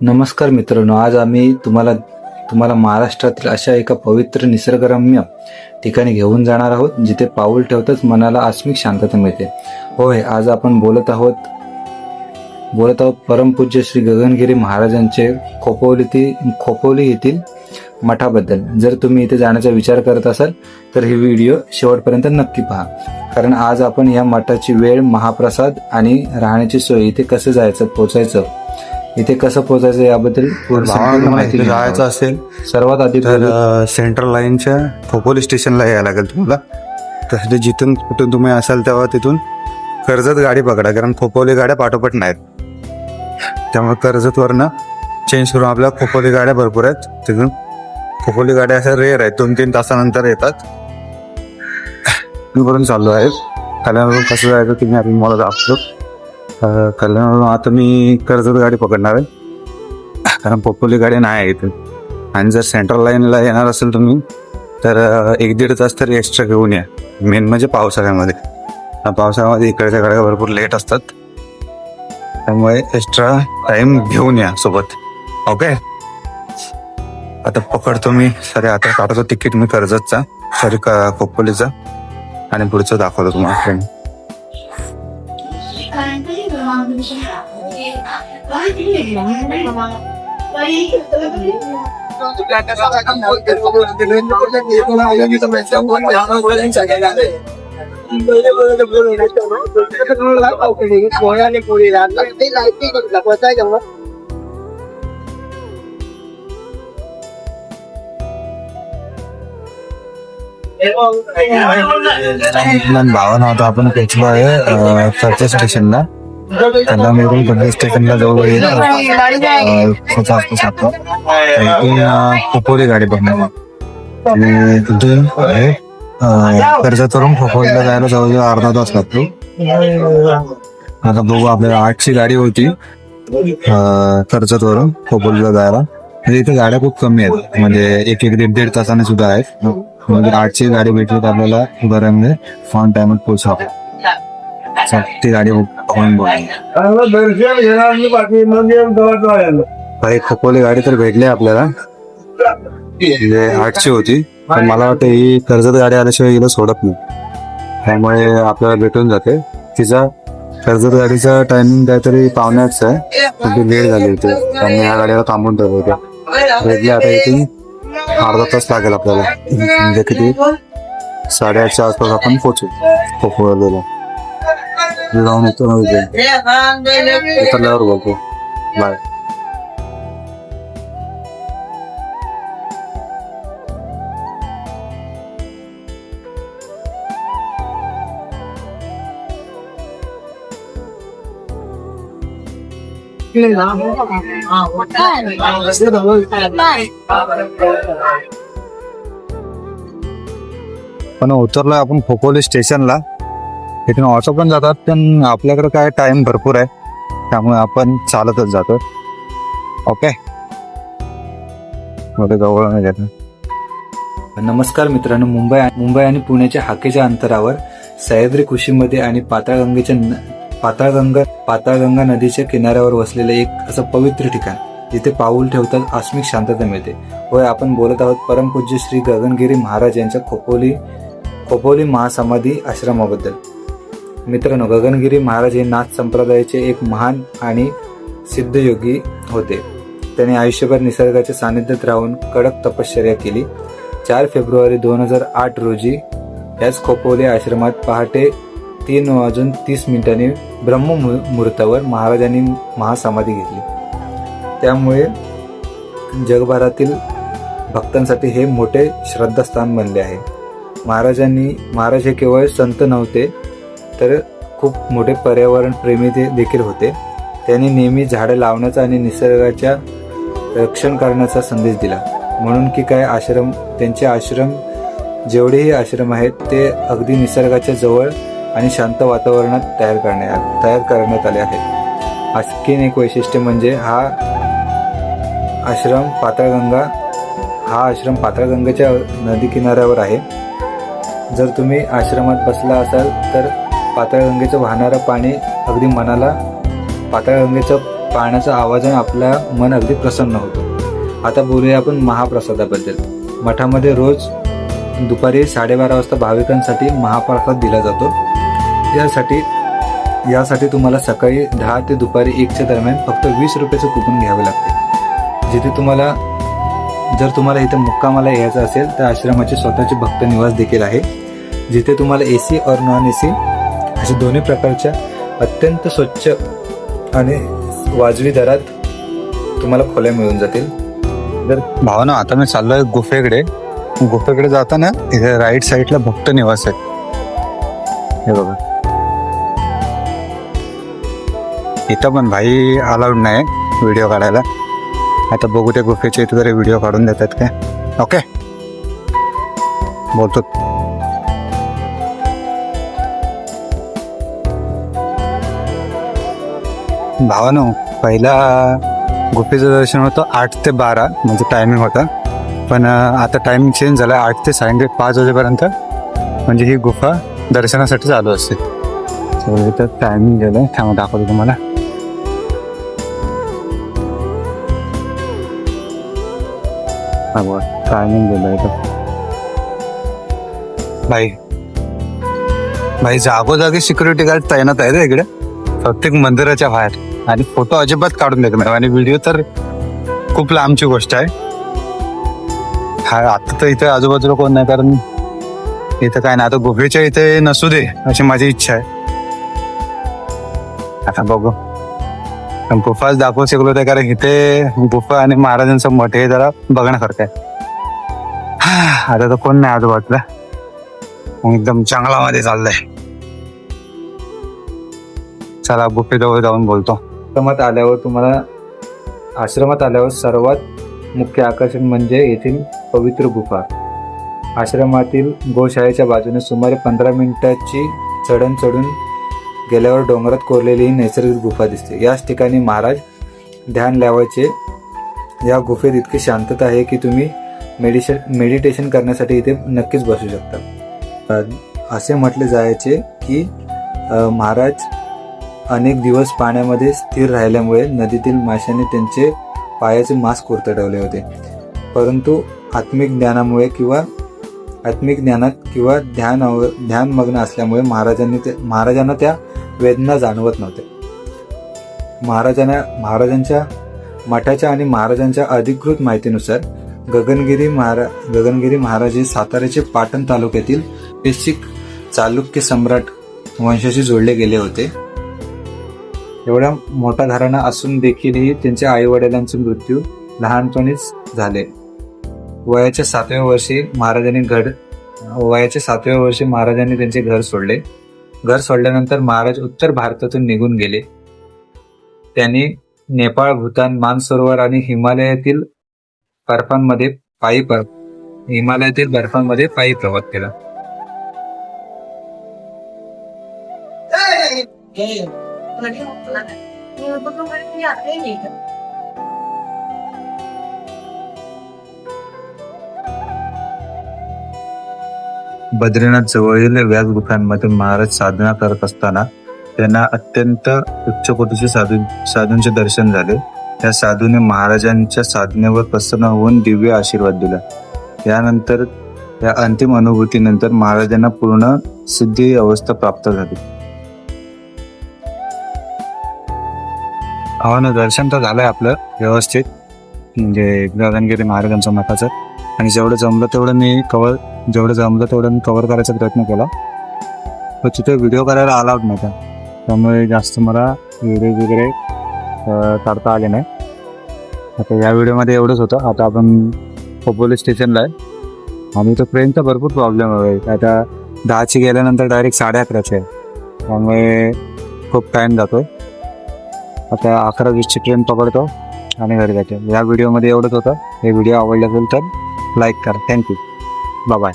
नमस्कार मित्रांनो, आज आम्ही तुम्हाला महाराष्ट्रातील अशा एका पवित्र निसर्गरम्य ठिकाणी घेऊन जाणार आहोत, जिथे पाऊल ठेवताच मनाला आत्मिक शांतता मिळते. होय, आज आपण बोलत आहोत परमपूज्य श्री गगनगिरी महाराजांचे खोपोली येथील मठाबद्दल. जर तुम्ही इथे जाण्याचा विचार करत असाल तर ही व्हिडिओ शेवटपर्यंत नक्की पहा, कारण आज आपण या मठाची वेळ, महाप्रसाद आणि राहण्याची सोय, इथे कसं जायचं, इथे कसं पोहोचायचं याबद्दल माहिती जायचं असेल सर्वात आधी तर सेंट्रल लाईनच्या खोपोली स्टेशनला यायला लागेल तुम्हाला. तर जिथून कुठून तुम्ही असाल तेव्हा तिथून कर्जत गाडी पकडा, कारण खोपोली गाड्या पाठोपाठ नाहीत. त्यामुळे कर्जतवरनं चेंज करून आपल्या खोपोली गाड्या भरपूर आहेत. तिथून खोपोली गाड्या अशा रेअर आहेत, 2-3 तासानंतर येतात. मी करून चाललो आहे कल्याणवरून कसं जायचं तुम्ही आपण मला दाखवतो. कल्याणवरून आता मी कर्जत गाडी पकडणार आहे, कारण खोपोली गाडी नाही आहे इथे. आणि जर सेंट्रल लाईनला येणार असेल तुम्ही तर 1-1.5 तास तरी एक्स्ट्रा घेऊन या. मेन म्हणजे पावसाळ्यामध्ये इकडच्या गाड्या भरपूर लेट असतात, त्यामुळे एक्स्ट्रा टाइम घेऊन या सोबत. ओके, आता पकडतो मी. आता काढतो तिकीट मी कर्जतचा, खोपोलीचा, आणि पुढचं दाखवतो तुम्हाला फ्रेंड. भावानं आता आपण पोहोचलो आहे चर्चा स्टेशनला. त्यांना मिळून बस स्टेशनला जवळ येईल खोपोली गाडी बघणार. तिथून कर्जतवरून खोपोलीला जायला जवळजवळ अर्धा तास लागतो. आता बघू, आपल्याला 8ची गाडी होती कर्जतवरून खोपोलीला जायला. म्हणजे इथे गाड्या खूप कमी आहेत, म्हणजे 1-1.5 तासाने सुद्धा आहेत. म्हणजे 8ची गाडी भेटली तर आपल्याला बऱ्यामध्ये ऑन टाइमात पोहोचावं. ती गाडी खोपोली गाडी तर भेटली आपल्याला, 8ची होती. पण मला वाटतं ही कर्जत गाडी आल्याशिवाय हिला सोडत नाही, त्यामुळे आपल्याला भेटून जाते. तिचा कर्जत गाडीचा टायमिंग काहीतरी 9:45 आहे, पण ती लेट झाली होती, त्यामुळे ह्या गाडीला थांबून ठेवलं होतं. भेटली. आता इथून अर्धा तास लागेल आपल्याला, म्हणजे किती 8:30च्या आसपास आपण पोहोचू खोपोलीला. जाऊन येतो ना, उतरल्यावर बोलतो. बाय. पण उतरलोय आपण खोपोली स्टेशनला. इथून ऑटो पण जातात, पण आपल्याकडे काय टाइम भरपूर आहे, त्यामुळे आपण चालतच जातो. ओके, मध्ये जवळ नाही जात. नमस्कार मित्रांनो, मुंबई आणि पुण्याच्या हाकेच्या अंतरावर सह्याद्री कुशीमध्ये आणि पाताळगंगा नदीच्या किनाऱ्यावर वसलेलं एक असं पवित्र ठिकाण, जिथे पाऊल ठेवताच आत्मिक शांतता मिळते. होय, आपण बोलत आहोत परमपूज्य श्री गगनगिरी महाराज यांच्या खोपोली महासमाधी आश्रमाबद्दल. मित्रांनो, गगनगिरी महाराज हे नाथ संप्रदायाचे एक महान आणि सिद्धयोगी होते. त्यांनी आयुष्यभर निसर्गाच्या सानिध्यात राहून कडक तपश्चर्या केली. 4 फेब्रुवारी 2008 रोजी याच खोपोली आश्रमात पहाटे 3:30 ब्रह्ममुहूर्तावर महाराजांनी महासमाधी घेतली. त्यामुळे जगभरातील भक्तांसाठी हे मोठे श्रद्धास्थान बनले आहे. महाराज हे केवळ संत नव्हते, तर खूप मोठे पर्यावरण प्रेमी ते देखील होते. त्यांनी नेहमी झाडं लावण्याचा आणि निसर्गाच्या रक्षण करण्याचा संदेश दिला. म्हणून की त्यांचे आश्रम, जेवढेही आश्रम आहेत, ते अगदी निसर्गाच्या जवळ आणि शांत वातावरणात तयार करण्यात आले आहेत. आणखीन एक वैशिष्ट्य म्हणजे हा आश्रम पाताळगंगेच्या नदी किनाऱ्यावर आहे. जर तुम्ही आश्रमात बसला असाल तर पाताळगंगेचं वाहणारं पाणी अगदी मनाला पाताळगंगेचं पाण्याचा आवाजाने आपला मन अगदी प्रसन्न होतो. आता बोलूया आपण महाप्रसादाबद्दल. मठामध्ये रोज दुपारी 12:30 वाजता भाविकांसाठी महाप्रसाद दिला जातो. यासाठी तुम्हाला सकाळी 10 ते दुपारी 1च्या दरम्यान फक्त 20 रुपयाचं कुपन घ्यावे लागते. जर तुम्हाला इथं मुक्कामाला यायचं असेल तर आश्रमाचे स्वतःचे भक्त निवास देखील आहे, जिथे तुम्हाला AC और नॉन AC अशा दोन्ही प्रकारच्या अत्यंत स्वच्छ आणि वाजवी दरात तुम्हाला खोल्या मिळून जातील. तर भावना, आता मी चाललोय गुफेकडे जाताना इथे राईट साईडला भक्त निवास आहे. हे बघा, इथं पण भाई अलाउड नाही व्हिडिओ काढायला. आता बघू त्या गुफेचे इथे तरी व्हिडिओ काढून देतात काय. ओके, बोलतो. भावानो, पहिला गुफेचं दर्शन होतं 8 ते 12 म्हणजे टायमिंग होता. पण आता टायमिंग चेंज झाला, 8 ते सायंकाळी 5 वाजेपर्यंत म्हणजे ही गुफा दर्शनासाठी चालू असते. तर टायमिंग गेलं, त्यामुळे दाखवतो तुम्हाला. टायमिंग गेलं इथं. भाई जागोजागी सिक्युरिटी गार्ड तैनात आहे इकडे प्रत्येक मंदिराच्या बाहेर. आणि फोटो अजिबात काढून देत नाही आणि व्हिडिओ तर खूप लांबची गोष्ट आहे. हा, आता तर इथे आजूबाजूला कोण नाही, कारण इथं काय नाही. आता गुफेच्या इथे नसू दे अशी माझी इच्छा आहे. आता बघू, पण गुफाच दाखवू शकलो ते, कारण इथे गुफा आणि महाराजांचं मठ हे जरा बघण्यासारखं आहे. आता तर कोण नाही आजूबाजूला, एकदम जंगलामध्ये चाललंय. चला गुफेजवळ जाऊन बोलतो. आश्रमात आल्यावर सर्वात मुख्य आकर्षण म्हणजे येथील पवित्र गुफा. आश्रमातील गोशाळेच्या बाजूने सुमारे 15 मिनिटाची चढण चढून गेल्यावर डोंगरात कोरलेली ही नैसर्गिक गुफा दिसते. याच ठिकाणी महाराज ध्यान लावायचे. या गुफेत इतकी शांतता आहे की तुम्ही मेडिटेशन करण्यासाठी इथे नक्कीच बसू शकता. असे म्हटले जायचे की महाराज अनेक दिवस पाण्यामध्ये स्थिर राहिल्यामुळे नदीतील माशांनी त्यांचे पायाचे मांस कुरतडवले होते. परंतु आत्मिक ज्ञानात किंवा ध्यानमग्न असल्यामुळे महाराजांना त्या वेदना जाणवत नव्हत्या. महाराजांच्या मठाच्या आणि महाराजांच्या अधिकृत माहितीनुसार गगनगिरी महाराज हे साताऱ्याचे पाटण तालुक्यातील पेशिक चालुक्य सम्राट वंशाशी जोडले गेले होते. एवढा मोठा घराणा असून देखीलही त्यांच्या आई वडिलांचे मृत्यू लहानपणीच झाले. वयाच्या 7व्या वर्षी महाराजांनी त्यांचे घर सोडले. घर सोडल्यानंतर महाराज उत्तर भारतातून निघून गेले. त्यांनी नेपाळ, भूतान, मानसरोवर आणि हिमालयातील बर्फांमध्ये पायी प्रवास केला. बद्रीनाथ जवळील व्यास गुफांमध्ये महाराज साधना करत असताना त्यांना अत्यंत उच्च कोटीचे साधूंचे दर्शन झाले. त्या साधूने महाराजांच्या साधनेवर प्रसन्न होऊन दिव्य आशीर्वाद दिला. यानंतर या अंतिम अनुभूतीनंतर महाराजांना पूर्ण सिद्धी अवस्था प्राप्त झाली. दर्शन तर झालंय आपलं व्यवस्थित, म्हणजे गगनगिरी महाराजांच्या मठाचं. आणि जेवढं जमलं तेवढं मी कव्हर करायचा प्रयत्न केला. तर तिथे व्हिडिओ करायला अलाउड नव्हता, त्यामुळे जास्त मला व्हिडिओ वगैरे काढता आले नाही. आता या व्हिडिओमध्ये एवढंच होतं. आता आपण खोपोली स्टेशनला आहे आणि तो ट्रेनचा भरपूर प्रॉब्लेम आहे. आता 10ची गेल्यानंतर डायरेक्ट 11:30ची आहे, त्यामुळे खूप टाईम जातो. आता 11:20ची ट्रेन पकडतो आणि घरी जातो. या व्हिडिओमध्ये एवढंच होतं. हे व्हिडिओ आवडला असेल तर लाईक करा. थँक्यू. बाय.